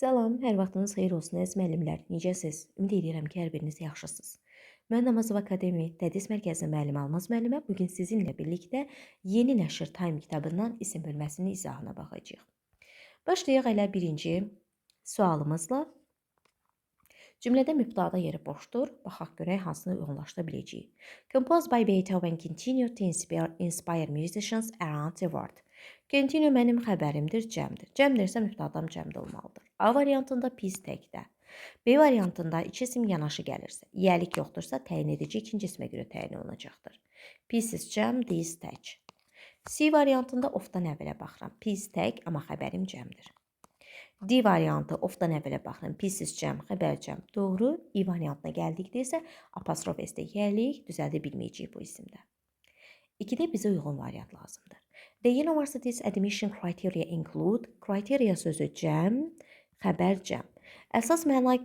Salam, hər vaxtınız xeyir olsun əziz müəllimlər. Necəsiz? Ümid edirəm ki, hər biriniz yaxşısınız. Mən Namazov Akademi Tədris Mərkəzinin müəllimi Almaz müəllimə bu gün sizinlə birlikdə Yeni Nəşr Time kitabından isim bölməsinin izahına baxacağıq. Başlayaq elə birinci sualımızla. Cümlədə mübtəda yeri boşdur. Baxaq görək hansını uyğunlaşdıra biləcəyik. Composed by Beethoven continued to inspire musicians around the world. Continue mənim xəbərimdir, cəmdir. Cəmdirsə mübtədam cəmdə olmalıdır. A variantında piece təkdə. B variantında iki isim yanaşı gəlirsə, yiyəlik yoxdursa təyin edici ikinci ismə görə təyin olunacaqdır. Pieces cəm, these tək. C variantında ofdan əvvələ baxıram. Piece tək, amma xəbərim cəmdir. D variantı ofdan əvvələ baxıram. Pieces cəm, xəbər cəm. Doğru. E variantına gəldikdə isə apostrof s-də yiyəlik, düzəldə bilməyəcəyik bu isimdə. 2-də bizə uyğun variant lazımdır. The university's admission criteria include, criteria sözü cəm, xəbər cəm. Əsas məna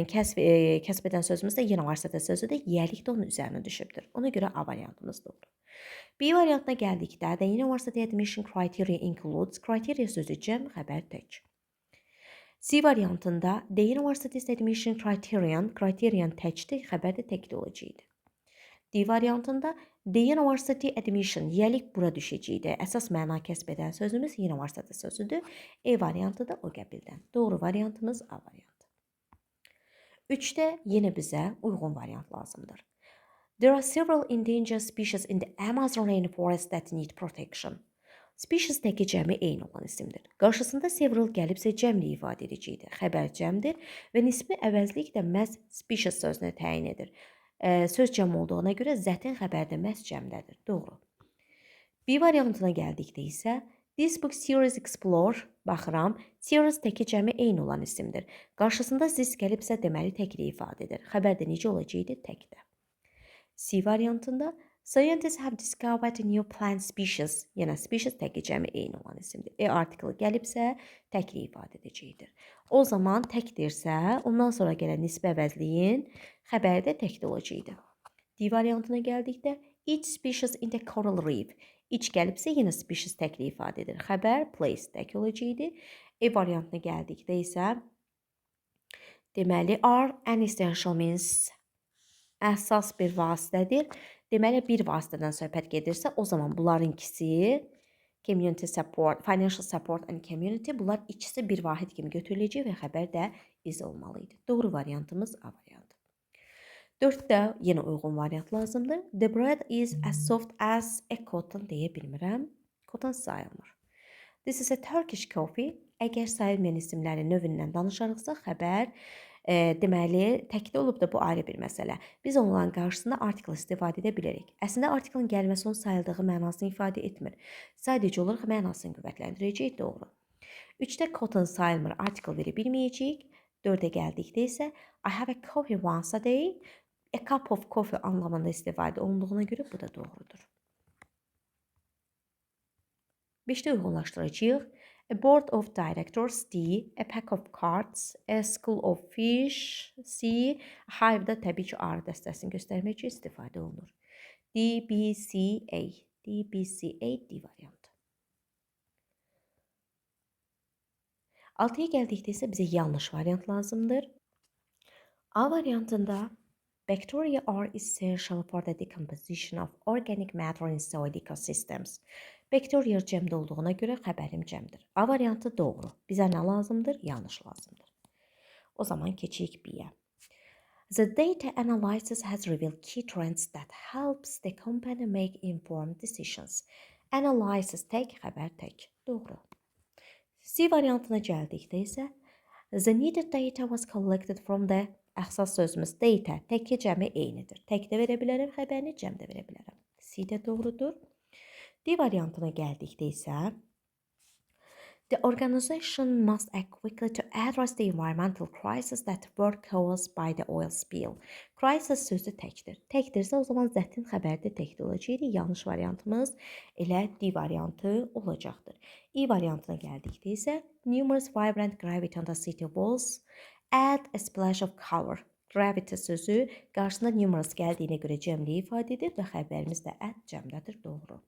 kəsb edən sözümüz də universitet sözüdür. Yiyəlik də onun üzərinə düşübdür. Ona görə A variantımız doğru. B variantına gəldikdə the university admission criteria includes, criteria sözü cəm, xəbər tək. C variantında the university's admission criterion təkdir, xəbər də təkli olacaqdır. D variantında the university admission, yiyəlik bura düşəcəkdir. Əsas məna kəsb edən sözümüz universitet sözüdür. E variantı da o qəbildən. Doğru variantımız A variantı. 3-də yenə bizə uyğun variant lazımdır. There are several endangered species in the Amazon rainforest that need protection. Species təki cəmi eyni olan isimdir. Qarşısında several gəlibsə cəmli ifadə edəcəkdir. Xəbər cəmdir və nisbi əvəzlik də məhz species sözünə təyin edir. Söz cəm olduğuna görə zətin xəbərdə məhz cəmdədir. Doğru. B variantına gəldikdə isə this book series explore, baxıram, series təki cəmi eyni olan isimdir. Qarşısında this gəlibsə deməli təkli ifadə edir. Xəbərdə necə olacaqdı? Təkdə. C variantında scientists have discovered a new plant species. Yəni species təki cəmi eyni olan isimdir. E article gəlibsə təkli ifadə edəcəkdir. O zaman təkdirsə, ondan sonra gələn nisbi əvəzliyin xəbəri də təkdə olacaqdır. D variantına gəldikdə each species in the coral reef. Each gəlibsə yenə species təkli ifadə edir. Xəbər place tək olacaqdır. E variantına gəldikdə isə deməli are an essential means əsas bir vasitədir. Deməli, bir vasitədən söhbət gedirsə, o zaman bunların ikisi community support, financial support and community, bunlar ikisi bir vahid kimi götürüləcək və xəbər də is olmalıydı. Doğru variantımız A variantı. 4-də yenə uyğun variant lazımdır. The bread is as soft as a cotton deyə bilmirəm. Cotton sayılmır. This is a Turkish coffee. Əgər sayılmayan isimlərin növündən danışarıqsa, xəbər deməli, təkdə olub da bu ayrı bir məsələ. Biz onların qarşısında article istifadə edə bilərik. Əslində article-ın gəlməsi onun sayıldığı mənasını ifadə etmir. Sadəcə olaraq mənasını qüvvətləndirəcək, doğru. 3-də cotton sayılmır, article verə bilməyəcəyik. 4-ə gəldikdə isə I have a coffee once a day. A cup of coffee anlamında istifadə olunduğuna görə bu da doğrudur. 5-də uyğunlaşdıracağıq. A board of directors D, a pack of cards, a school of fish C, hive-da təbii ki, arı dəstəsini göstərmək üçün istifadə olunur. D, B, C, A. D, B, C, A, D variantı. 6-ya gəldikdə isə bizə yanlış variant lazımdır. A variantında bacteria are essential for the decomposition of organic matter in soil ecosystems. Bacteria cəmdə olduğuna görə xəbərim cəmdir. A variantı doğru. Bizə nə lazımdır? Yanlış lazımdır. O zaman keçirik B-yə. The data analysis has revealed key trends that helps the company make informed decisions. Analysis tək, xəbər tək. Doğru. C variantına gəldikdə isə the needed data was collected from the əsas sözümüz data təkki cəmi eynidir. Tək də verə bilərəm, xəbərini cəm də verə bilərəm. C də doğrudur. D variantına gəldikdə isə the organization must act quickly to address the environmental crisis that were caused by the oil spill. Crisis sözü təkdir. Təkdirsə o zaman zətin xəbərdə təkdə olacaqdır. Yanlış variantımız elə D variantı olacaqdır. E variantına gəldikdə isə numerous vibrant gravity on the city walls add a splash of color. Gravity sözü qarşısında numerous gəldiyinə görə cəmli ifadə edir və xəbərimiz də add cəmdədir. Doğru.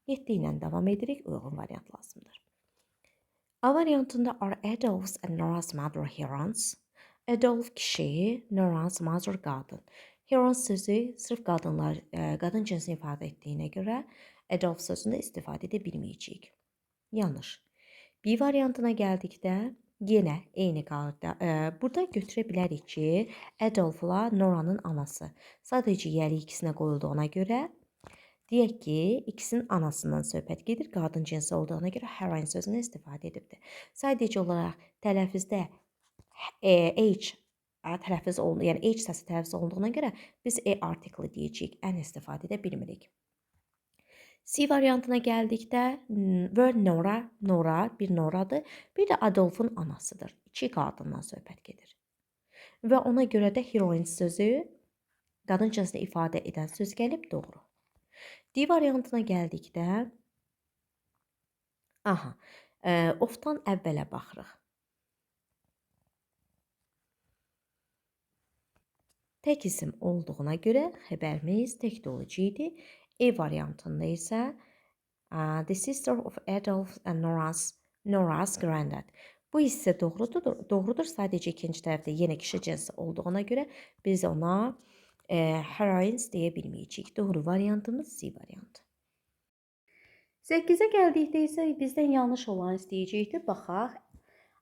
7 ilə davam edirik, uyğun variant lazımdır. A variantında are Adolf's and Nora's mother herons. Adolf kişi, Nora's mother qadın. Herons sözü sırf qadın cinsini ifadə etdiyinə görə Adolf sözündə istifadə edə bilməyəcəyik. Yanlış. B variantına gəldikdə yenə eyni qalır. Burada götürə bilərik ki, Adolfla Nora'nın anası. Sadəcə yəli ikisinə qoyulduğuna görə deyək ki, ikisinin anasından söhbət gedir. Qadın cinsi olduğuna görə heroin sözünü istifadə edibdir. Sadəcə olaraq tələffüzdə H tələffüz olunur, yəni H səsi tələffüz olunduğuna görə biz artikli deyəcəyik, ən istifadə edə bilmirik. C variantına gəldikdə word Nora bir Noradır, bir də Adolfun anasıdır. İki qadından söhbət gedir. Və ona görə də heroin sözü qadın cinsini ifadə edən söz gəlib doğru. D variantına gəldikdə ofdan əvvələ baxırıq. Tək isim olduğuna görə xəbərimiz tək dolucu idi. E variantında isə the sister of Adolf and Nora's granddad. Bu hissə doğrudur. Sadəcə ikinci tərəfdə yenə kişi cinsi olduğuna görə biz ona heroins deyə bilməyəcəyik. Doğru variantımız C variantı. 8-ə gəldikdə isə bizdən yanlış olan istəyəcəkdir. Baxaq.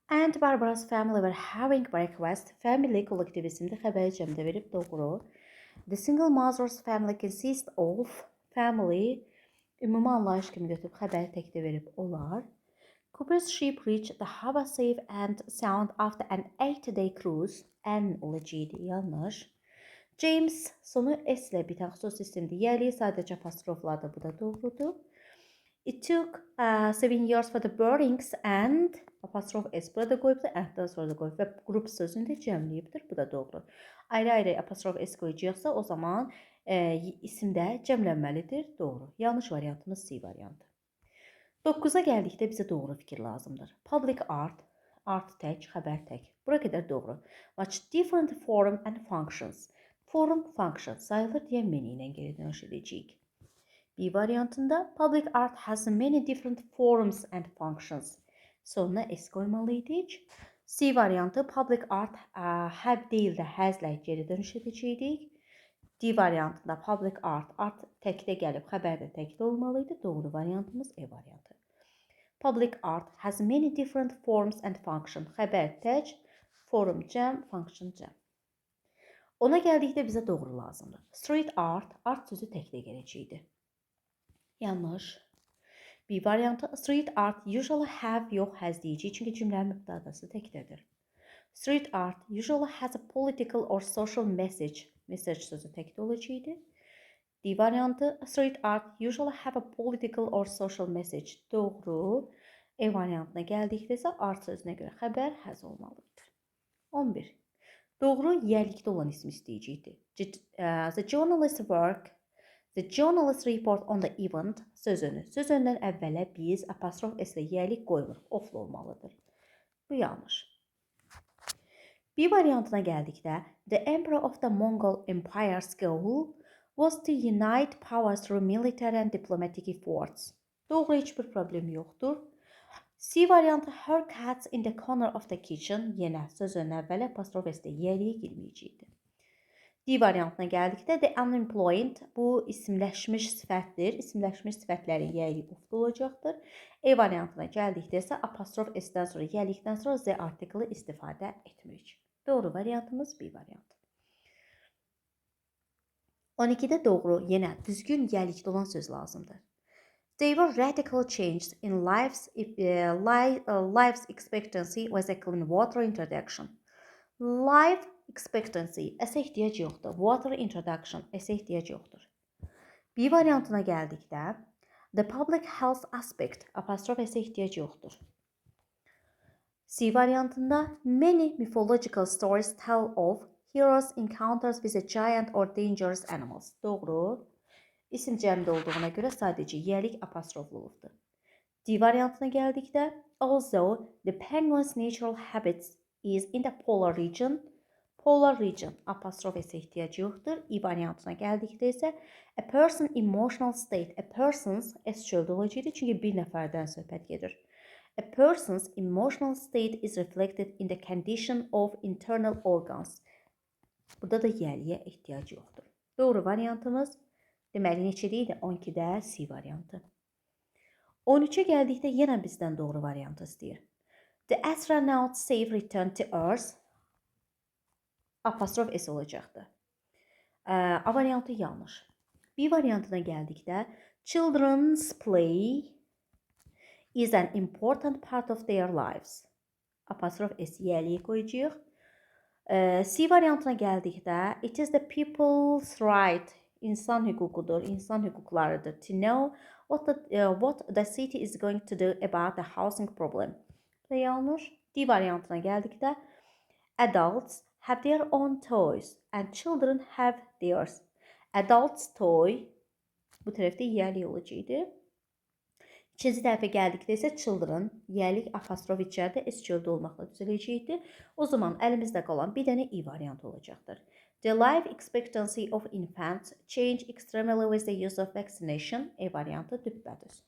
And Barbara's family were having breakfast. Family kollektiv isimdə xəbəri cəmdə verib doğru. The single mother's family consists of family ümumi anlayış kimi götürüb xəbəri təkdə verib olar. Cooper's ship reached the harbor safe and sound after an 8-day cruise. N olacaqdı, yanlış. James sonu S ilə bitən xüsusi isimdir. Yəni sadəcə apostrofladı, bu da doğrudur. It took 7 years for the Burings and apostrof S burada qoyubdur, and-dan sonra da qoyub və qrup sözünü də cəmləyibdir, bu da doğru. Ayrı-ayrı apostrof S qoyacaqsa o zaman isimdə cəmlənməlidir, doğru. Yanlış variantımız C variantı. 9-a gəldikdə bizə doğru fikir lazımdır. Public art tək, xəbər tək. Bura qədər doğru. Much different form and functions. Form function sayılır deyə many ilə geri dönüş edəcəyik. B variantında public art has many different forms and functions. Sonuna S qoymalıydik. C variantı public art have deyil də haslə geri dönüş edəcəydik. D variantında public art təkdə gəlib, xəbər də təkdə olmalıydı. Doğru variantımız E variantı. Public art has many different forms and functions. Xəbər tək, form cəm, function cəm. Ona gəldikdə bizə doğru lazımdır. Street art sözü təkdə gələcəkdir. Yanlış. B variantı street art usually have yox has deyəcək, çünki cümlənin mübtədası təkdədir. Street art usually has a political or social message. Message sözü təkdə olacaqdır. D variantı street art usually have a political or social message. Doğru. E variantına gəldikdə isə art sözünə görə xəbər has olmalıdır. 11. Doğru yerlikdə olan ismi istəyəcəkdir. The journalist report on the event sözündən əvvələ biz apostrof S ilə yerlik qoymuruq. Oflu olmalıdır. Bu yanlış. B variantına gəldikdə the emperor of the Mongol Empire's goal was to unite powers through military and diplomatic efforts. Doğru, heç bir problem yoxdur. C variantı her cats in the corner of the kitchen yenə sözün əvvələ apostrof S ilə yəliyə girməyəcəkdir. D variantına gəldikdə the unemployed bu isimləşmiş sifətdir. İsimləşmiş sifətlərin yəliyi ofda olacaqdır. E variantına gəldikdə isə apostrof S-dən sonra yəlikdən sonra Z artikli istifadə etmirik. Doğru variantımız B variantı. 12-də doğru yenə düzgün yəlikdə olan söz lazımdır. They were radical changes in life's expectancy was a clean water introduction. Life expectancy S ehtiyac yoxdur. Water introduction S ehtiyac yoxdur. B variantına gəldikdə the public health aspect apostrof S ehtiyac yoxdur. C variantında many mythological stories tell of heroes encounters with a giant or dangerous animals. Doğru. İsim cəmdə olduğuna görə sadəcə yəlik apostrofluluqdur. D variantına gəldikdə although the penguin's natural habits is in the polar region apostrof S ehtiyac yoxdur. E variantına gəldikdə isə a person emotional state, a person's S çöldə olacaqdır, çünki bir nəfərdən söhbət gedir. A person's emotional state is reflected in the condition of internal organs. Burada da yəliyə ehtiyac yoxdur. Doğru variantımız deməli neçədə idi? 12-də C variantı. 13-ə gəldikdə yenə bizdən doğru variantı istəyir. The astronaut safe return to Earth apostrof S olacaqdı. A variantı yanlış. B variantına gəldikdə children's play is an important part of their lives. Apostrof S yəliyə qoyacağıq. C variantına gəldikdə it is the people's right, insan hüququdur, insan hüquqlarıdır to know what the city is going to do about the housing problem. Bu da yanlış. D variantına gəldikdə adults have their own toys and children have theirs. Adults toy bu tərəfdə yəli olacaqdı. İkinci tərəfə gəldikdə isə children, yəlik apostrof içəridə SQL-də olmaqla düzələcəkdir. O zaman əlimizdə qalan bir dənə I variantı olacaqdır. The life expectancy of infants change extremely with the use of vaccination. E variantı düpbədüz.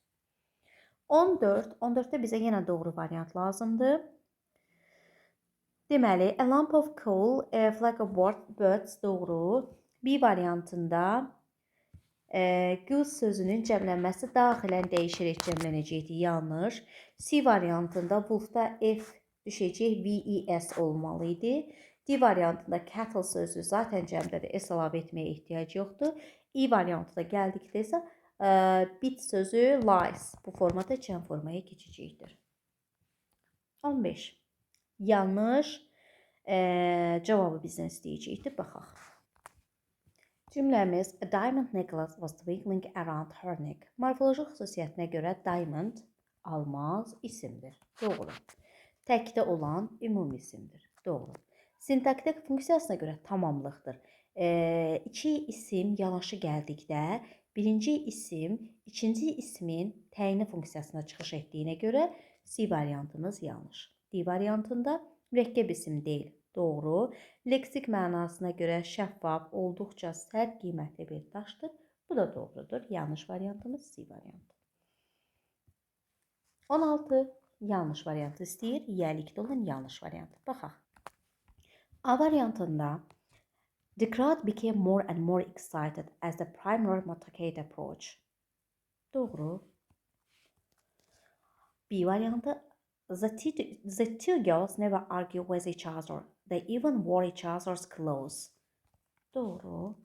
14-də bizə yenə doğru variant lazımdır. Deməli, a lump of coal, a flock of birds doğru. B variantında qız sözünün cəmlənməsi daxilən dəyişərək cəmlənəcəkdir. Yanlış. C variantında wolfda F düşəcək, VES olmalı idi. D variantında cattle sözü zaten cəmdədir, S əlavə etməyə ehtiyac yoxdur. E variantına gəldikdə isə bit sözü lies bu formada cəm formaya keçəcəkdir. 15. Yanlış cavabı bizdən istəyəcəkdir. Baxaq. Cümləmiz a diamond necklace was twinkling around her neck. Morfoloji xüsusiyyətinə görə diamond almaz isimdir. Doğru. Təkdə olan ümumi isimdir. Doğru. Sintaktik funksiyasına görə tamamlıqdır. İki isim yanaşı gəldikdə birinci isim ikinci ismin təyini funksiyasına çıxış etdiyinə görə C variantımız yanlış. D variantında mürəkkəb isim deyil. Doğru. Leksik mənasına görə şəffaf, olduqca sərt, qiymətli bir daşdır. Bu da doğrudur. Yanlış variantımız C variantı. 16. Yanlış variantı istəyir. Yəlikdə olan yanlış variantı. Baxaq. A variantında the crowd became more and more excited as the primary motorcade approached. Doğru. B variantı the two girls never argue with each other. They even wore each other's clothes. Doğru.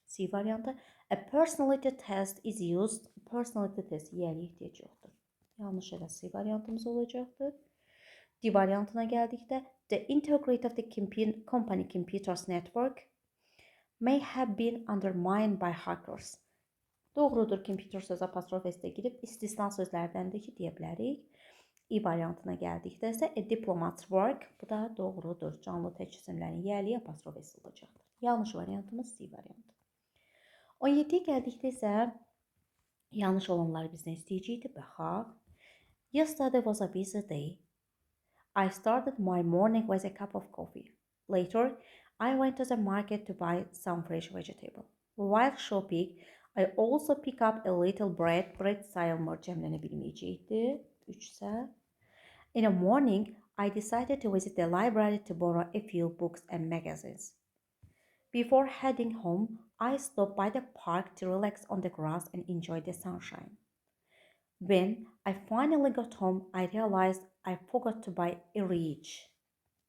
C variantı a personality test is used. Personality test yəli ehtiyac yoxdur. Yanlış elə C variantımız olacaqdır. D variantına gəldikdə the integrity of the company computers network may have been undermined by hackers. Doğrudur, computer sözü apostrof S-də girib istisna sözlərdəndir ki, deyə bilərik. E variantına gəldikdə isə a diplomat's work, bu da doğrudur. Canlı tək isimlərin yəli apostrof S olacaqdır. Yanlış variantımız C variantı. 17-yə gəldikdə isə yanlış olanları bizdən istəyəcəkdir. Baxaq. Yesterday was a busy day. I started my morning with a cup of coffee. Later, I went to the market to buy some fresh vegetable. While shopping, I also pick up a little bread. Bread sayılmır, cəmlənə bilməyəcəkdir. 3 isə. In the morning, I decided to visit the library to borrow a few books and magazines. Before heading home, I stopped by the park to relax on the grass and enjoy the sunshine. When I finally got home, I realized I forgot to buy a rich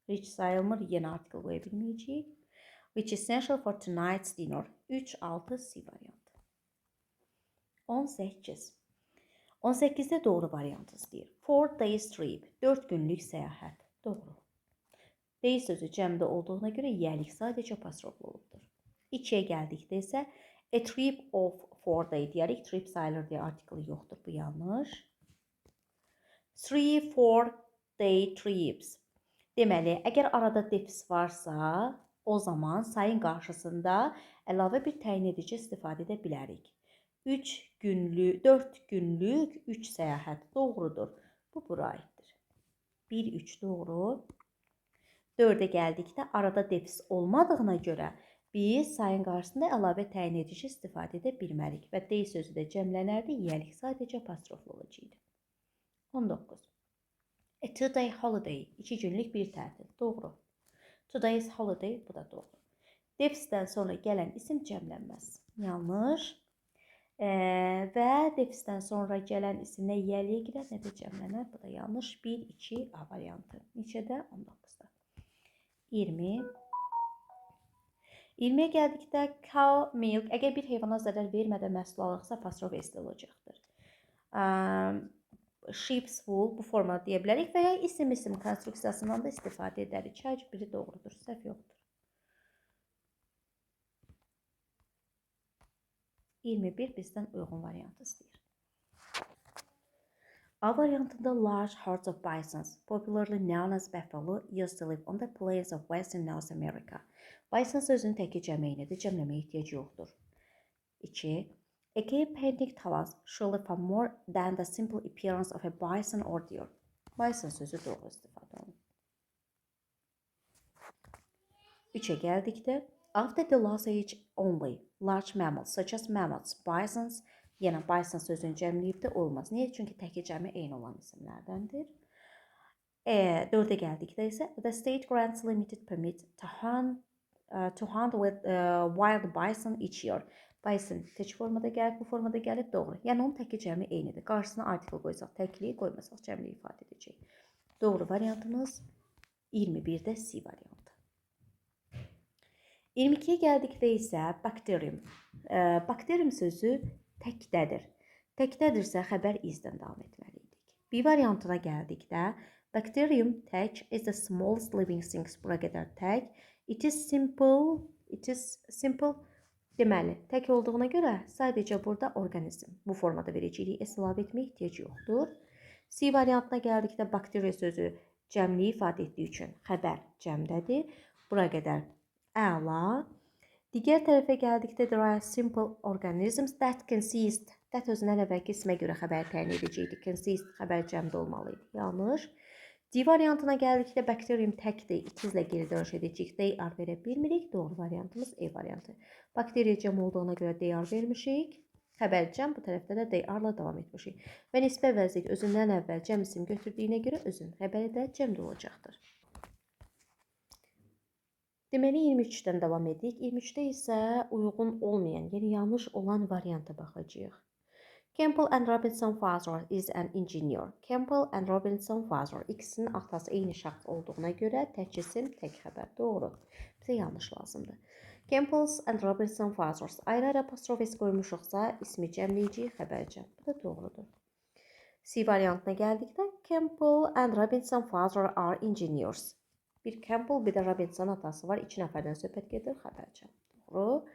sayılmır, yeni article qoya bilməyəcəyik. Which is essential for tonight's dinner. 3-6 C variantı. 18. 18-də doğru variantı istəyir. 4 days trip. 4 günlük səyahət. Doğru. Day sözü cəmdə olduğuna görə yəlik sadəcə apostroflu olubdur. 2-yə gəldikdə isə a trip of 4 day deyərik. Trip sayılır deyə artikli yoxdur. Bu yanlış. 3-4 day trips. Deməli, əgər arada defis varsa, o zaman sayın qarşısında əlavə bir təyin edici istifadə edə bilərik. 4 günlük 3 səyahət doğrudur. Bu bura aiddir. 1-3 doğru. 4-ə gəldikdə arada defis olmadığına görə biz sayın qarşısında əlavə təyin edici istifadə edə bilmərik və D sözü də cəmlənərdi, yəlik sadəcə apostroflu olacaqdı. 19. A 2-day holiday, 2 günlük bir tətil. Doğru. Today's holiday, bu da doğru. Defisdən sonra gələn isim cəmlənməz. Yanlış. Və defisdən sonra gələn isim nə yəliyə girər, nə də cəmlənər. Bu da yanlış. 1, 2, A variantı. Neçədə? 19-da. 20. 20-yə gəldikdə cow milk, əgər bir heyvana zərər vermədən məhsul alırsa, apostrof S olacaqdır. Sheep's wool bu formada deyə bilərik və ya isim konstruksiyasından da istifadə edərik. Hər biri doğrudur, səhv yoxdur. 21 bizdən uyğun variantı istəyir. A variantında large herds of bisons, popularly known as buffalo, used to live on the plains of Western North America. Bison sözünün təki cəmeyinidir, cəmləməyə ehtiyac yoxdur. 2. A cave painting tells us surely far more than the simple appearance of a bison or deer. Bison sözü doğru istifadə olunur. 3'e gəldikdə, after the last age only, large mammals such as mammoths, bisons, yenə bison sözünü cəmləyib də olmaz. Niyə? Çünki təki cəmi eyni olan isimlərdəndir. 4'e gəldikdə isə, the state grants limited permit to hunt with wild bison each year. Bison tək formada gəlir, bu formada gəlir, doğru. Yəni onun təki cəmi eynidir. Qarşısına artikel qoysaq təkliyi, qoymasaq cəmliyi ifadə edəcək. Doğru variantımız 21'də C variantı. 22'ye gəldikdə isə bacterium. Bacterium sözü təkdədir. Təkdədirsə xəbər izdən davam etməliydik. B variantına gəldikdə bacterium tək is the smallest living things. Bura qədər tək. It is simple. Deməli, tək olduğuna görə sadəcə burada orqanizm. Bu formada verəcəyik, əlavə etməyə ehtiyac yoxdur. C variantına gəldikdə bakteriya sözü cəmliyi ifadə etdiyi üçün xəbər cəmdədir. Bura qədər əla. Digər tərəfə gəldikdə there are simple organisms that consist. That özündən əvvəlki ismə görə xəbər təyin edəcəkdik. Consist xəbər cəmdə olmalıydı. Yanlış. D variantına gəldikdə bakterium təkdir. İkizlə geri dönüş edəcək. They are verə bilmirik. Doğru variantımız E variantı. Bakteriya cəm olduğuna görə they are vermişik. Xəbər cəm, bu tərəfdə də they are-la davam etmişik. Və nisbə vəzlik özündən əvvəl cəm isim götürdüyünə görə özün xəbəri də cəmdə olacaqdır. Deməli 23-dən davam edirik. 23-də isə uyğun olmayan, yəni yanlış olan varianta baxacağıq. Campbell and Robinson father is an engineer. Campbell and Robinson father. İkisinin atası eyni şəxs olduğuna görə tək isim, tək xəbər. Doğru. Bizə yanlış lazımdır. Campbell's and Robinson fathers. Ayrı-ayrı apostrof S qoymuşuqsa ismi cəmləyəcəyik, xəbər cəm. Bu da doğrudur. C variantına gəldikdə Campbell and Robinson father are engineers. Bir Campbell, bir də Robinson atası var. 2 nəfərdən söhbət gedir, xəbər cəm. Doğru.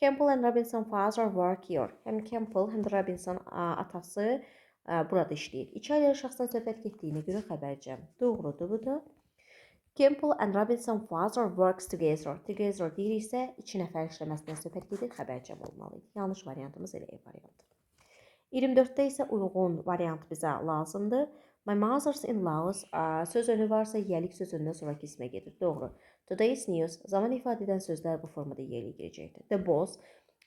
Campbell and Robinson father work here. Həm Campbell, həm də Robinson atası burada işləyir. 2 ayrı şəxsdən söhbət getdiyinə görə xəbər cəm. Doğrudur bu da. Campbell and Robinson father works together. Together deyiriksə 2 nəfər işləməsindən söhbət gedir, xəbər cəm olmalıydı. Yanlış variantımız elə E variantı. 24'də isə uyğun variant bizə lazımdır. My mother's in-laws söz önü varsa yelik sözündən sonraki ismə gedir. Doğru. Today's news zaman ifadə edən sözlər bu formada yeliyə girəcəkdir. The boss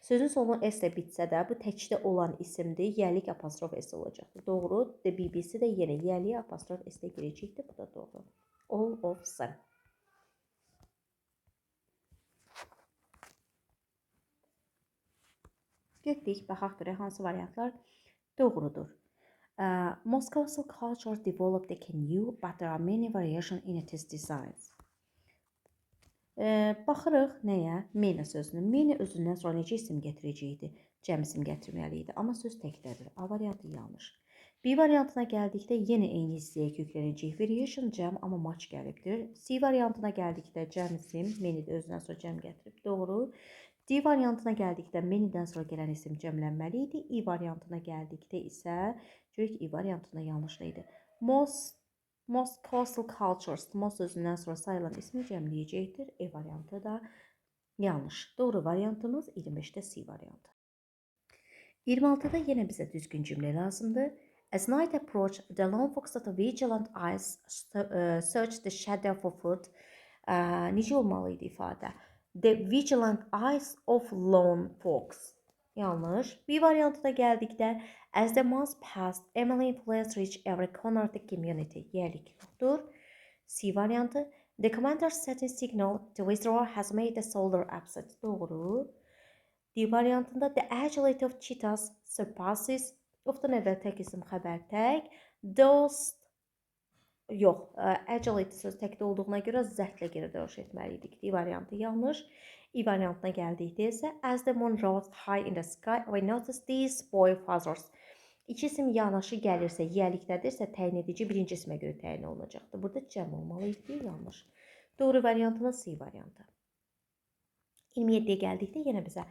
sözün sonu S ilə bitsə də bu təkdə olan isimdir. Yelik apostrof S olacaqdır. Doğru. The BBC də yenə yeliyə apostrof S ilə girəcəkdir. Bu da doğru. All of them. Getdik, baxaq görək hansı variantlar doğrudur. Most coastal cultures developed a canoe, but there are many variations in its designs. Baxırıq nəyə? Many sözünü. Many özündən sonra necə isim gətirəcəkdi? Cəm isim gətirməliydi. Amma söz təkdədir. A variantı yanlış. B variantına gəldikdə yenə eyni hissəyə köklənəcək. Variation cəm, amma match gəlibdir. C variantına gəldikdə cəm isim, many də özündən sonra cəm gətirib. Doğru. D variantına gəldikdə many-dən sonra gələn isim cəmlənməli idi. E variantına gəldikdə isə görək E variantında yanlışlıydı. Most coastal cultures, most sözündən sonra sayılan ismi cəmləyəcəkdir. E variantı da yanlış. Doğru variantımız 25'də C variantı. 26'da yenə bizə düzgün cümlə lazımdır. As night approached, the lone fox with vigilant eyes searched the shadow for food. Necə olmalıydı ifadə? The vigilant eyes of lone fox. Yanlış. B variantına gəldikdə as the months passed, Emily influence reached every corner of the community. Yerlik yoxdur. C variantı the commander setting signal to withdraw has made the soldier absent. Doğru. D variantında the agility of cheetahs surpasses ofdan əvvəl tək isim xəbər tək. Those yox, agility sözü təkdə olduğuna görə zətlə geri dönüş etməliydik. D variantı yanlış. E variantına gəldikdə isə as the moon rose high in the sky, we noticed these boy fathers. İki isim yanaşı gəlirsə, yiyəlikdədirsə, təyin edici birinci ismə görə təyin olunacaqdır. Burada cəm olmalı idi, yanlış. Doğru variantımız C variantı. 27-yə gəldikdə yenə bizə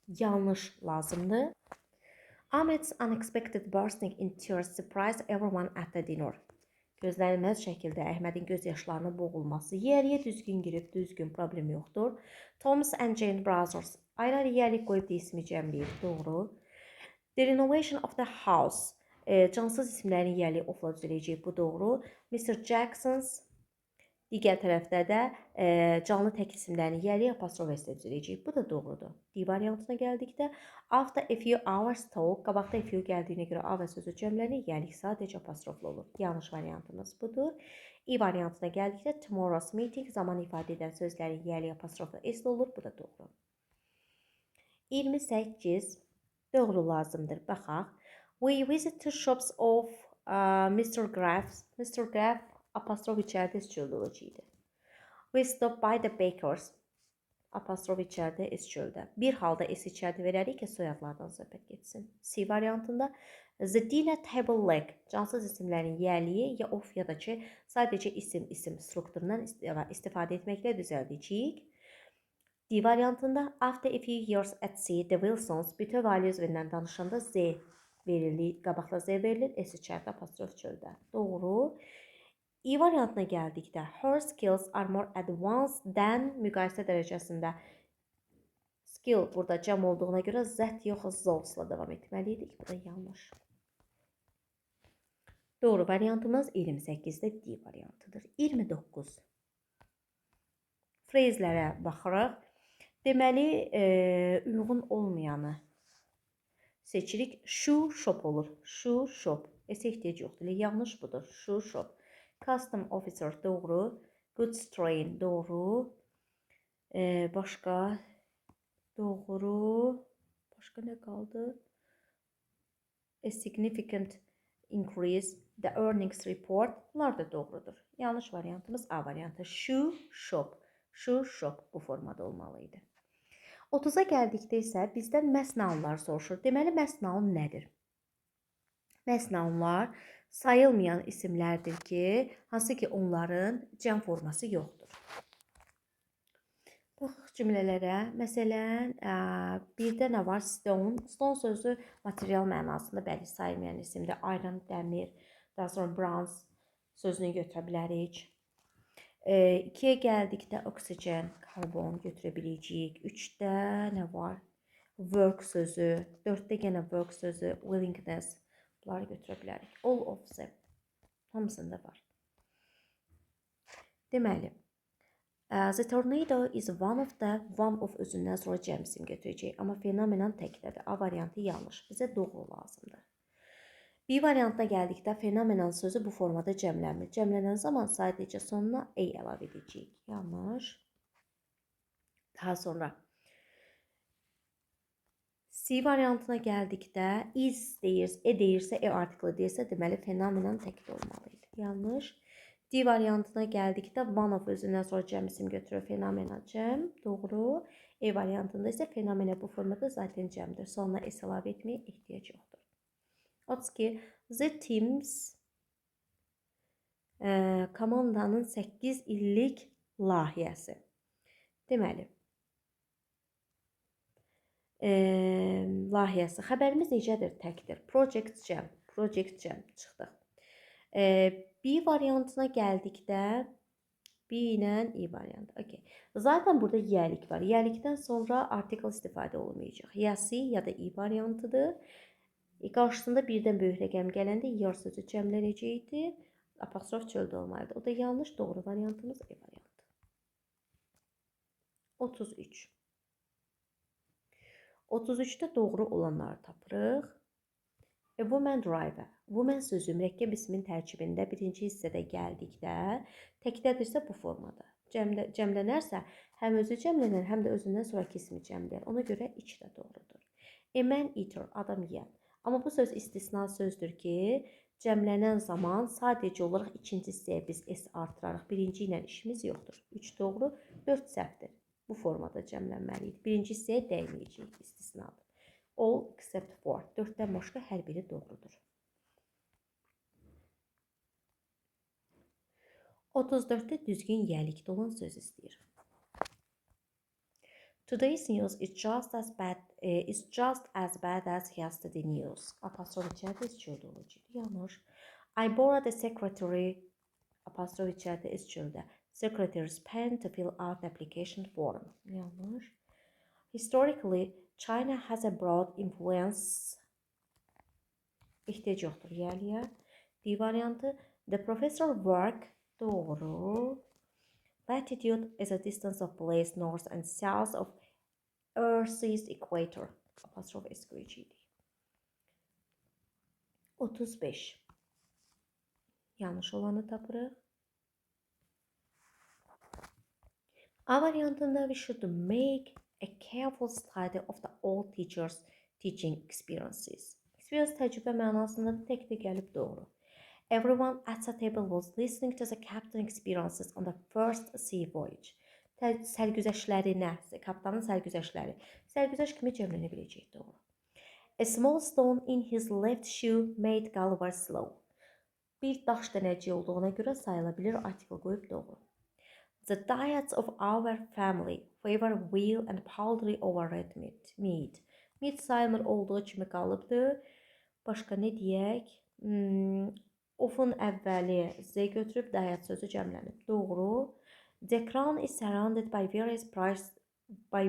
yanlış lazımdır. Ahmed's unexpected bursting in tears surprised everyone at the dinner. Gözlənilməz şəkildə Əhmədin göz yaşlarına boğulması. Yiyəliyə düzgün girib, düzgün, problem yoxdur. Thomas and Jane Brothers. Ayrı yiyəlik qoyub da ismi cəmləyib, doğru. The renovation of the house. Cansız isimlərin yiyəliyi ofla düzələcək, bu doğru. Mr. Jackson's. Digər tərəfdə də canlı tək isimlərin yiyəliyi apostrof s-də düzələcək, bu da doğrudur. D variantına gəldikdə after a few hours talk, qabaqda a few gəldiyinə görə A və sözü cəmlənir, yiyəlik sadəcə apostroflu olur. Yanlış variantımız budur. E variantına gəldikdə tomorrow's meeting zaman ifadə edən sözlərin yiyəliyi apostroflu s-də olur, bu da doğru. 28 doğru lazımdır. Baxaq. We visit two shops of Mr. Graff's. Mr. Graff apostrof içərdə s-çöldə olacaqdır. We stop by the bakers. Apostrof içərdə s-çöldə. Bir halda s içərdə verərik ki, soyadlardan söhbət getsin. C variantında the dinner table leg. Cansız isimlərin yiyəliyi ya of ya da ki, sadəcə isim strukturundan istifadə etməklə düzəldəcəyik. D variantında after a few years at sea, the Wilsons bütöv ailə üzvündən danışanda Z verilir, qabaqla Z verilir, S içərdə apostrof çöldə. Doğru. E variantına gəldikdə her skills are more advanced than müqayisə dərəcəsində. Skill burada cəm olduğuna görə zət yox, zolsla davam etməliydik. Bu da yanlış. Doğru variantımız 28-də D variantıdır. 29. Frezlərə baxırıq. Deməli, uyğun olmayanı seçirik. Shoe shop olur. Shoe shop. S ehtiyac yoxdur. Yanlış budur. Shoe shop. Custom officer doğru. Goods train doğru. Başqa doğru. Başqa nə qaldı? A significant increase the earnings report. Bunlar da doğrudur. Yanlış variantımız A variantı. Shoe shop. Shoe shop bu formada olmalıydı. 30-a gəldikdə isə bizdən məsnaunlar soruşur. Deməli, məsnaun nədir? Məsnaunlar sayılmayan isimlərdir ki, hansı ki onların cəm forması yoxdur. Baxıq cümlələrə. Məsələn, birdə nə var? Stone. Stone sözü material mənasında bəli sayılmayan isimdir. Iron, dəmir, daha sonra bronze sözünü götürə bilərik. 2-yə gəldikdə oksigen, karbon götürə biləcəyik. 3-də nə var? Work sözü. 4-də yenə work sözü, willingness. Bunları götürə bilərik. All of them. Hamısında var. Deməli, the tornado is one of özündən sonra cəm isim götürəcək. Amma fenomenon təkdədir. A variantı yanlış. Bizə doğru lazımdır. B variantına gəldikdə fenomenon sözü bu formada cəmlənmir. Cəmlənən zaman sadəcə sonuna A əlavə edəcəyik. Yanlış. Daha sonra C variantına gəldikdə is deyirsə, deyirsə, artiklı deyirsə, deməli fenomenon təkdə olmalıydı. Yanlış. D variantına gəldikdə one of özündən sonra cəm isim götürür. Fenomenon cəm. Doğru. E variantında isə fenomena bu formada zaten cəmdir. Sonuna S əlavə etməyə ehtiyac yoxdur. 32. The Teams komandanın 8 illik layihəsi. Deməli, layihəsi. Xəbərimiz necədir? Təkdir. Project cəm. Project cəm çıxdıq. B variantına gəldikdə B ilə E variantı. Okay. Zaten burada yiyəlik var. Yiyəlikdən sonra artikel istifadə olmayacaq. Ya C ya da E variantıdır. Qarşısında birdən böyük rəqəm gələndə yer sözü cəmlənəcəkdir. Apostrof çöldə olmalıdır. O da yanlış. Doğru variantımız E variantı. 33. 33-də doğru olanları tapırıq. A woman driver. Woman sözü mürəkkəb ismin tərkibində birinci hissədə gəldikdə təkdədirsə bu formada. Cəmlənərsə həm özü cəmlənər, həm də özündən sonraki ismi cəmləyər. Ona görə 2 də doğrudur. A man eater, adam yeyən. Amma bu söz istisna sözdür ki, cəmlənən zaman sadəcə olaraq ikinci hissəyə biz s artırarıq. Birinci ilə işimiz yoxdur. 3 doğru, 4 səhvdir. Bu formada cəmlənməliyik. Birinci hissəyə dəyməyəcəyik, istisnadır. All except for. 4-dən başqa hər biri doğrudur. 34-də düzgün yiyəlikdə olan söz istəyir. Today's news is just as bad as yesterday news. Apostrof içəridə S çöldə olacaq. Yanlış. I borrowed the secretary. Apostrof içəridə S çöldə. Secretary's pen to fill out the application form. Yanlış. Historically, China has a broad influence. İhtiyac yoxdur yiyəliyə. D variantı. The professor work. Doğru. Latitude is a distance of place north and south of Earth's equator. Apostrof S qoyacağıq. 35. Yanlış olanı tapırıq. A variantında we should make a careful study of the old teachers' teaching experiences. Experience təcrübə mənasında da tək də gəlib doğru. Everyone at the table was listening to the captain's experiences on the first sea voyage. Sərgüzəştlərinə, kapitanın sərgüzəştləri. Sərgüzəşt kimi cəmlənə biləcək, doğru. A small stone in his left shoe made Gulliver slow. Bir daş dənəci olduğuna görə sayıla bilir, artikel qoyub doğru. The diets of our family favor veal and poultry over red meat. Meat sayılmır olduğu kimi qalıbdır. Başqa nə deyək? Ofun əvvəli Z götürüb diet sözü cəmlənib. Doğru. The crown is surrounded by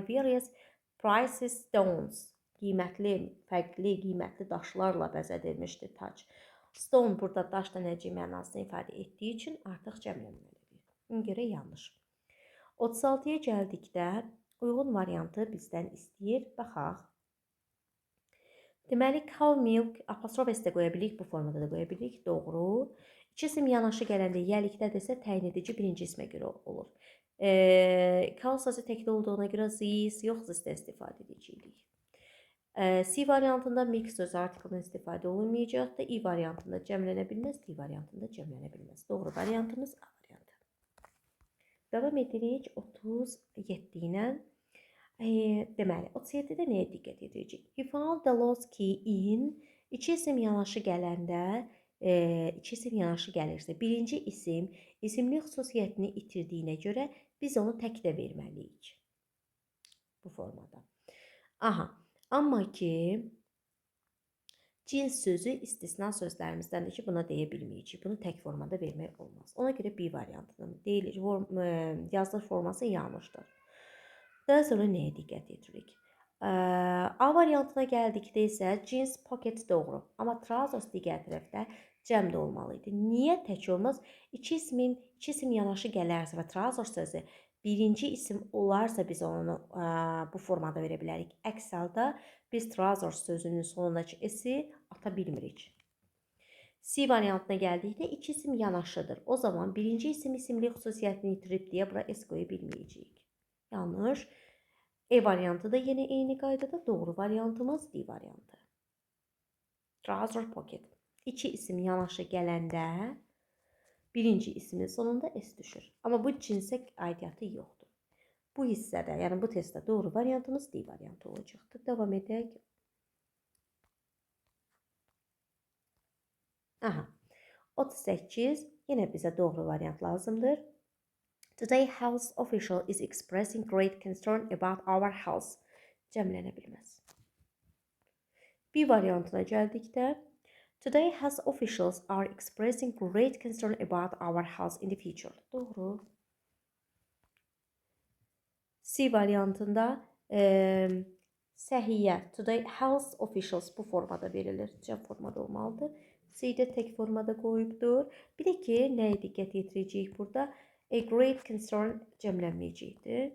various precious stones. Fərqli qiymətli daşlarla bəzədilmişdir tac. Stone burada daş dənəci mənasını ifadə etdiyi üçün artıq cəmlənməlidir. Buna görə yanlış. 36-ya gəldikdə uyğun variantı bizdən istəyir. Baxaq. Deməli, cow milk, apostrof S də qoya bilirik, bu formada da qoya bilirik. Doğru. İki isim yanaşı gələndə yiyəlikdədirsə təyin edici birinci ismə görə olur. Cow sözü təkdə olduğuna görə this, yox this-dən istifadə edəcəyik. C variantında milk sözü artikeldən istifadə olunmayacaq da, I variantında cəmlənə bilməz, D variantında cəmlənə bilməz. Doğru variantımız A variantı. Davam edirik 37 ilə. Deməli, 37-də nəyə diqqət edəcəyik? He found the lost key in. İki isim yanaşı gəlirsə, birinci isim isimli xüsusiyyətini itirdiyinə görə biz onu tək də verməliyik. Bu formada. Aha, amma ki cins sözü istisna sözlərimizdəndir ki, buna deyə bilməyəcək. Bunu tək formada vermək olmaz. Ona görə B variantının deyilir, yazılış forması yanlışdır. Daha sonra nəyə diqqət edirik? A variantına gəldikdə isə cins pocket doğru. Amma trousers digər tərəfdə cəmdə olmalı idi. Niyə tək olmaz? İki isim yanaşı gələrsə və trousers sözü birinci isim olarsa biz onu bu formada verə bilərik. Əks halda biz trousers sözünün sonundakı S-i ata bilmirik. C variantına gəldikdə iki isim yanaşıdır. O zaman birinci isim isimli xüsusiyyətini itirib deyə bura S qoya bilməyəcəyik. Yanlış. E variantı da yenə eyni qaydada, doğru variantımız D variantı. Trouser pocket. İki isim yanaşı gələndə birinci ismin sonunda S düşür. Amma bu cinsə aidiyyatı yoxdur. Bu hissədə, yəni bu testdə doğru variantımız D variantı olacaqdır. Davam edək. Aha. 38. Yenə bizə doğru variant lazımdır. Today, health official is expressing great concern about our health. Cəmlənə bilməz. B variantına gəldikdə, today, health officials are expressing great concern about our health in the future. Doğru. C variantında səhiyyə, today, health officials bu formada verilir. Cəm formada olmalıdır. C-də tək formada qoyubdur. Bir də ki, nəyə diqqət yetirəcəyik burada? A great concern cəmlənməyəcəkdir.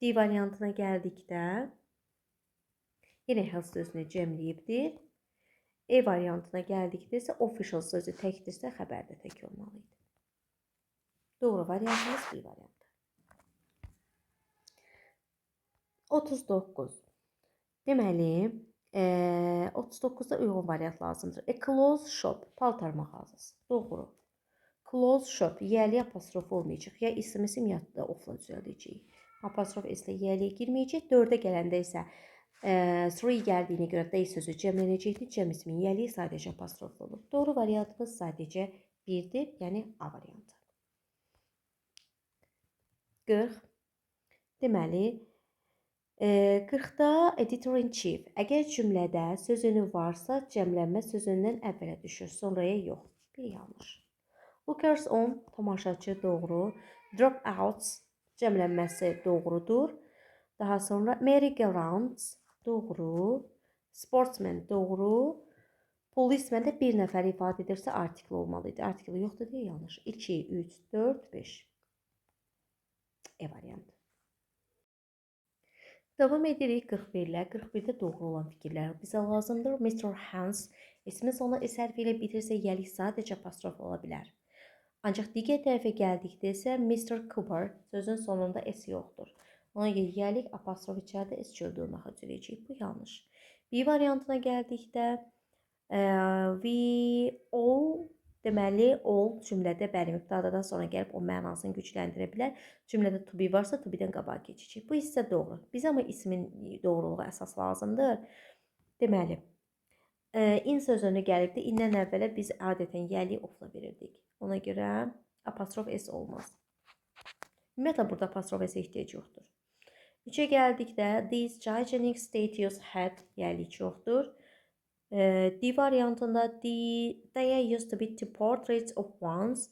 D variantına gəldikdə In-house sözünü cəmləyibdir. E variantına gəldikdə isə official sözü təkdirsə, xəbər də tək olmalı idi. Doğru variantımız B variantı. 39. Deməli, 39-da uyğun variant lazımdır. A clothes shop, paltar mağazası. Doğru. Clothes shop, yəli apostrof olmayacaq. Ya isim ya da ofla düzəldəcəyik. Apostrof s-lə yəliyə girməyəcək. 4-ə gələndə isə 3 gəldiyinə görə day sözü cəmlənəcəkdir. Cəm ismin yəliyi sadəcə apostroflu olur. Doğru variantımız sadəcə 1-dir, yəni A variantı. 40. Deməli, 40-da editor-in-chief. Əgər cümlədə sözünü varsa, cəmlənmə sözündən əvvələ düşür, sonraya yox. Bir yanlış. Lookers on, tamaşaçı, doğru. Dropouts, cəmlənməsi doğrudur. Daha sonra merry-go-rounds, doğru. Sportsman, doğru. Policeman də bir nəfər ifadə edirsə artikl olmalıydı. Artikl yoxdur deyə yanlış. 2, 3, 4, 5. E variantı. Davam edirik 41-lə. 41-də doğru olan fikirlər bizə lazımdır. Mr. Hans ismi sonu S hərfi ilə bitirsə, yəlik sadəcə apostrof ola bilər. Ancaq digər tərəfə gəldikdə isə Mr. Cooper sözün sonunda S yoxdur. Ona görə yəlik apostrof içəridə S çöldürməyə cürəcək. Bu yanlış. B variantına gəldikdə we all, deməli all cümlədə bəli mübtədadan sonra gəlib o mənasını gücləndirə bilər. Cümlədə to be varsa to be-dən qabağa keçəcək. Bu isə doğru. Bizə amma ismin doğruluğu əsas lazımdır. Deməli, in sözünü gəlibdə indən əvvələ biz adətən yəli ofla verirdik. Ona görə apostrof S olmaz. Ümumiyyətlə, burada apostrof S ehtiyac yoxdur. 3-ə gəldikdə, these gigantic statues had yəlik yoxdur. D variantında, they used to be two portraits of ones.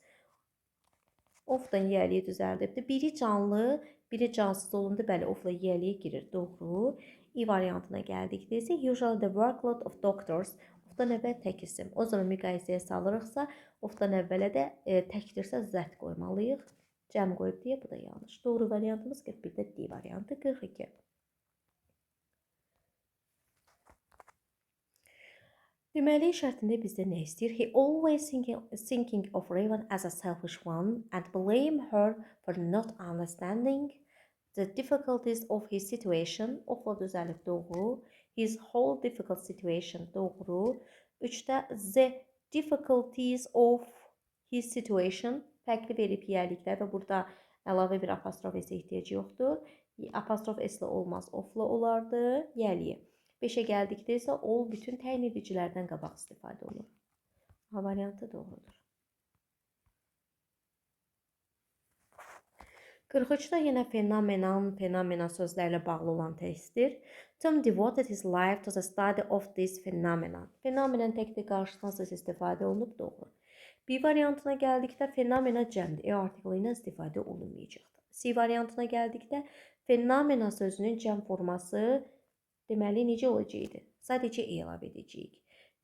Ofdan yəliyi düzəldibdir. Biri canlı, biri cansız olundu. Bəli, ofla yəliyə girir. Doğru. I variantına gəldikdə isə, usually the workload of doctors. Ofdan əvvəl tək isim. O zaman müqayisəyə salırıqsa, ofdan əvvələ də təkdirsə zət qoymalıyıq. Cəm qoyub deyə, bu da yanlış. Doğru variantımız 41-də D variantı. 42. Deməli, şərtində bizdə nə istəyir? He always thinking of Raven as a selfish one and blame her for not understanding the difficulties of his situation. Ofla düzəlib doğru. His whole difficult situation doğru. 3-də the difficulties of his situation fərqli verib yərlikdə və burada əlavə bir apostrof S ehtiyacı yoxdur. Apostrof S-lə olmaz, ofla olardı. Yəliyə. 5-ə gəldikdə isə all bütün təyin edicilərdən qabaq istifadə olunur. A variantı doğrudur. 43-də yenə fenomena sözlərlə bağlı olan testdir. Tom devoted his life to the study of this phenomenon. Fenomenon təkdir qarşısına söz istifadə olunub, doğru. B variantına gəldikdə fenomena cəmdir. E artiklı ilə istifadə olunmayacaqdır. C variantına gəldikdə fenomena sözünün cəm forması deməli necə olacaqdır? Sadəcə E əlavə edəcəyik.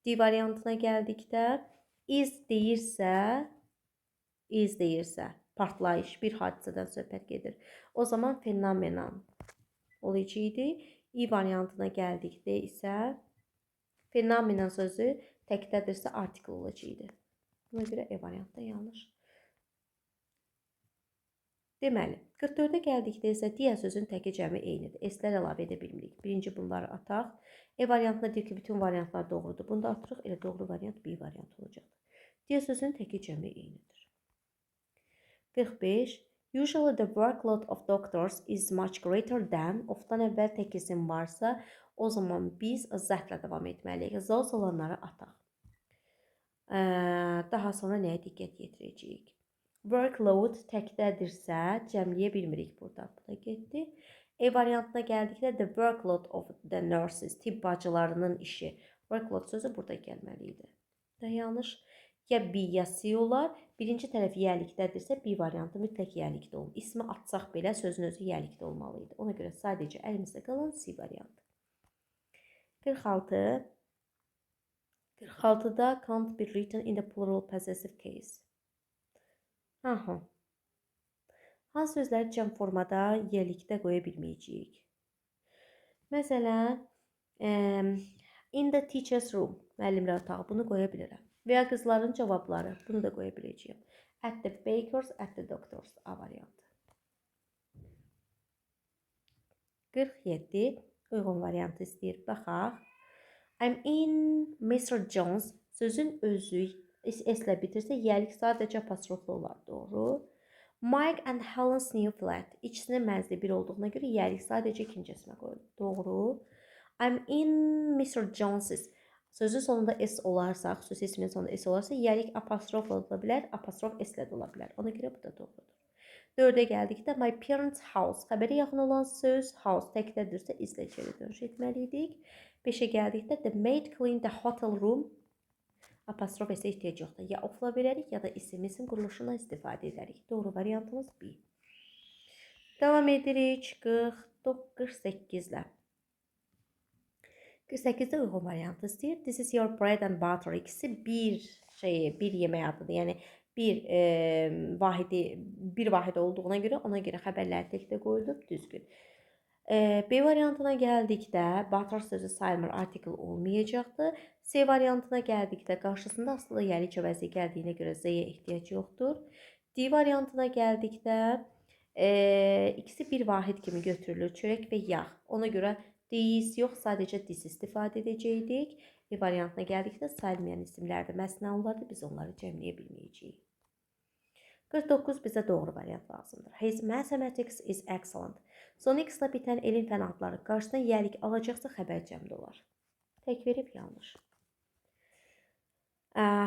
D variantına gəldikdə is deyirsə, partlayış, bir hadisədən söhbət gedir. O zaman fenomenon olacaqdı. I variantına gəldikdə isə fenomenon sözü təkdədirsə artikl olacaqdı. Buna görə E variantda yanlış. Deməli, 44-ə gəldikdə isə digər sözün təki cəmi eynidir. S-lər əlavə edə bilmirik. Birinci bunları ataq. E variantında deyir ki, bütün variantlar doğrudur. Bunu da atırıq. Elə doğru variant B variantı olacaqdır. Digər sözün təki cəmi eynidir. 45. Usually the workload of doctors is much greater than. Ofdan əvvəl tək isim varsa, o zaman biz zətlə davam etməliyik. Zaz olanları ataq. Daha sonra nəyə diqqət yetirəcəyik? Workload təkdədirsə, cəmləyə bilmirik burada. Bu da getdi. E variantına gəldikdə the workload of the nurses, tibb bacılarının işi. Workload sözü burada gəlməliydi. Da yanlış. Ya B ya C olar. Birinci tərəf yəlikdədirsə, B variantı mütləq yəlikdə olur. İsmi atsaq belə sözün özü yəlikdə olmalıydı. Ona görə sadəcə əlimizdə qalan C variantı. 46. 46-da can't be written in the plural possessive case. Hansı sözləri cəm formada yəlikdə qoya bilməyəcəyik? Məsələn, In the teacher's room. Müəllimlər otağı. Bunu qoya bilirəm. Və ya qızların cavabları. Bunu da qoya biləcəyəm. At the baker's, at the doctor's. A variantı. 47. Uyğun variantı istəyir. Baxaq. I'm in Mr. Jones. Sözün özü S-lə bitirsə, yəlik sadəcə apostroflu olar. Doğru. Mike and Helen's new flat. İkisinin mənzili bir olduğuna görə yəlik sadəcə ikinci ismə qoyulur. Doğru. I'm in Mr. Jones's. Sözün sonunda S olarsa, xüsusi ismin sonunda S olarsa, yəlik apostrofla ola bilər, apostrof S-lə də ola bilər. Ona görə bu da doğrudur. 4-ə gəldikdə my parents' house. Xəbərə yaxın olan söz house təkdədirsə izlə geri dönüş etməliydik. 5-ə gəldikdə the maid cleaned the hotel room. Apostrof S-ə ehtiyac yoxdur. Ya ofla verərik, ya da isim quruluşundan istifadə edərik. Doğru variantımız B. Davam edirik 48-lə. 48-də uyğun variantı istəyir. This is your bread and butter. İkisi bir yemək adıdır. Yəni bir vahid olduğuna görə ona görə xəbərlər təkdə qoyulub, düzgün. B variantına gəldikdə butter sözü sayılmır, article olmayacaqdır. C variantına gəldikdə qarşısında asılı yəlik əvəzi gəldiyinə görə Z-yə ehtiyac yoxdur. D variantına gəldikdə ikisi bir vahid kimi götürülür, çörək və yağ. Ona görə this yox, sadəcə this istifadə edəcəkdik. E variantına gəldikdə sayılmayan isimlərdə məsna olardı, biz onları cəmləyə bilməyəcəyik. 49 bizə doğru variant lazımdır. His mathematics is excellent. Son X-la bitən elm fən adları qarşısına yəlik alacaqsa xəbər cəmdə olar. Tək verib yanlış.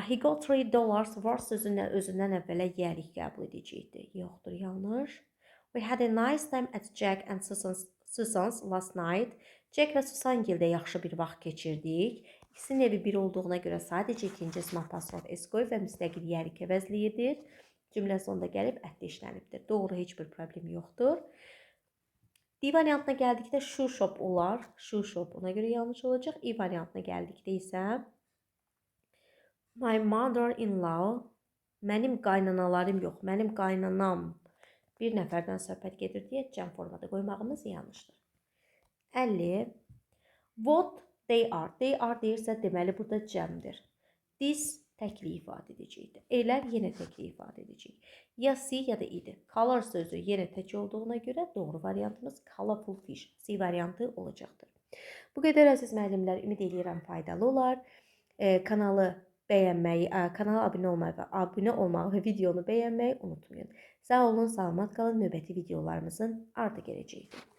He got $3 var sözündən özündən əvvələ yəlik qəbul edəcəkdir. Yoxdur, yanlış. We had a nice time at Jack and Susan's last night. Jack və Susan gildə yaxşı bir vaxt keçirdik. İkisinin evi bir olduğuna görə sadəcə ikinci ism apostrof S qoyub və müstəqil yəlik əvəzliyidir. Cümlə sonunda gəlib ətdə işlənibdir. Doğru, heç bir problem yoxdur. D variantına gəldikdə shoe shop olar. Shoe shop ona görə yanlış olacaq. E variantına gəldikdə isə my mother-in-law, mənim qaynanalarım yox, mənim qaynanam bir nəfərdən söhbət gedir deyə cəm formada qoymağımız yanlışdır. 50. What they are. They are deyirsə deməli burada cəmdir. This təkli ifadə edəcəkdir. Elər yenə təkli ifadə edəcək. Ya C ya da I-dir. Color sözü yenə tək olduğuna görə doğru variantımız colorful fish. C variantı olacaqdır. Bu qədər əziz müəllimlər, ümid edirəm faydalı olar. Kanalı bəyənməyi, kanala abunə olmağı və videonu bəyənməyi unutmayın. Sağ olun, salamat qalın. Növbəti videolarımızın ardı gələcəkdir.